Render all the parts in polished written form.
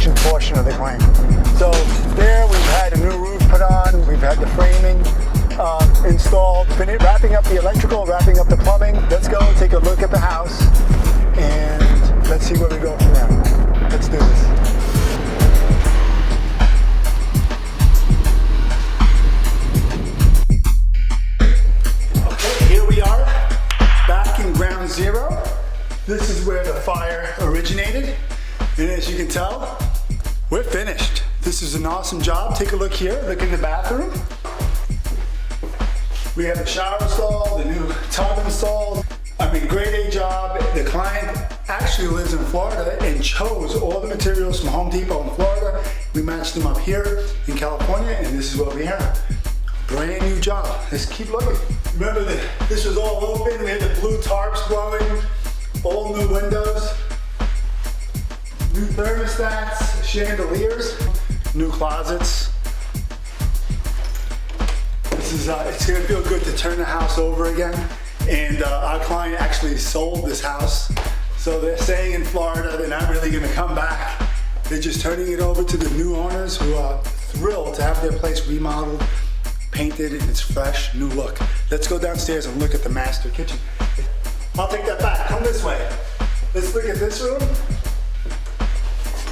foundation portion of the claim. So there we've had a new roof put on, we've had the framing installed, wrapping up the electrical, wrapping up the plumbing. Let's go take a look at the house and let's see where we go from there. Let's do this. Okay, here we are, back in ground zero. This is where the fire originated, and as you can tell, we're finished. This is an awesome job. Take a look here, look in the bathroom. We have the shower installed, the new tub installed. I mean, grade A job. The client actually lives in Florida and chose all the materials from Home Depot in Florida. We matched them up here in California, and this is what we have. Brand new job. Let's keep looking. Remember that this was all open. We had the blue tarps blowing, all new windows, new thermostats, chandeliers, new closets. This is, it's gonna feel good to turn the house over again. And our client actually sold this house. So they're staying in Florida, they're not really gonna come back. They're just turning it over to the new owners who are thrilled to have their place remodeled, painted, and it's fresh, new look. Let's go downstairs and look at the master kitchen. I'll take that back, come this way. Let's look at this room.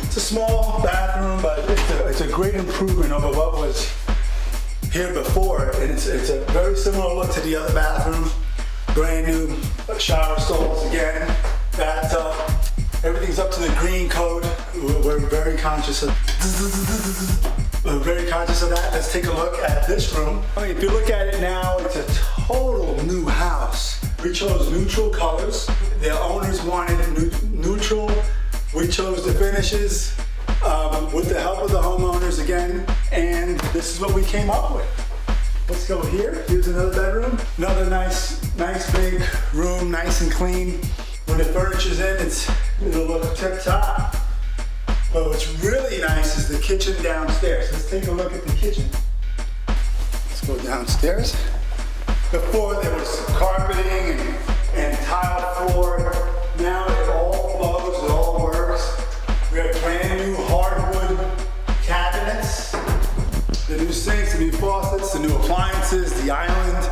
It's a small bathroom, but it's a great improvement over what was here before. And it's a very similar look to the other bathroom. Brand new shower stalls again, bathtub. Everything's up to the green code. We're very conscious of that. Let's take a look at this room. I mean, if you look at it now, it's a total new house. We chose neutral colors. The owners wanted neutral. We chose the finishes with the help of the homeowners again, and this is what we came up with. Let's go here. Here's another bedroom. Another nice big room, nice and clean. When the furniture's in, it'll look tip top. But what's really nice is the kitchen downstairs. Let's take a look at the kitchen. Let's go downstairs. Before there was carpeting and tile floor. Now it all flows, it all works. We have brand new hardwood cabinets, the new sinks, the new faucets, the new appliances, the island.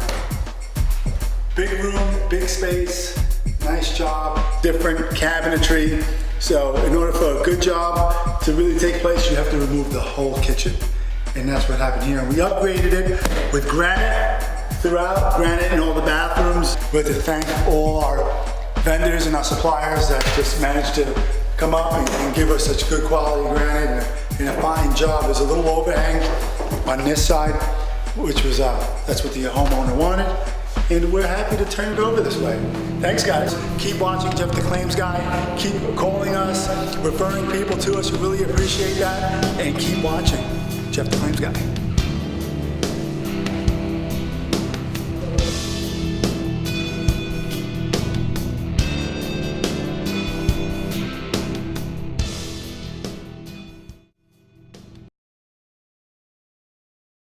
Big room, big space, nice job, different cabinetry. So in order for a good job to really take place, you have to remove the whole kitchen. And that's what happened here. We upgraded it with granite throughout, granite in all the bathrooms. We have to thank all our vendors and our suppliers that just managed to come up and give us such good quality granite and a fine job. There's a little overhang on this side, which was, that's what the homeowner wanted. And we're happy to turn it over this way. Thanks guys. Keep watching Jeff the Claims Guy. Keep calling us, referring people to us. We really appreciate that. And keep watching Jeff the Claims Guy.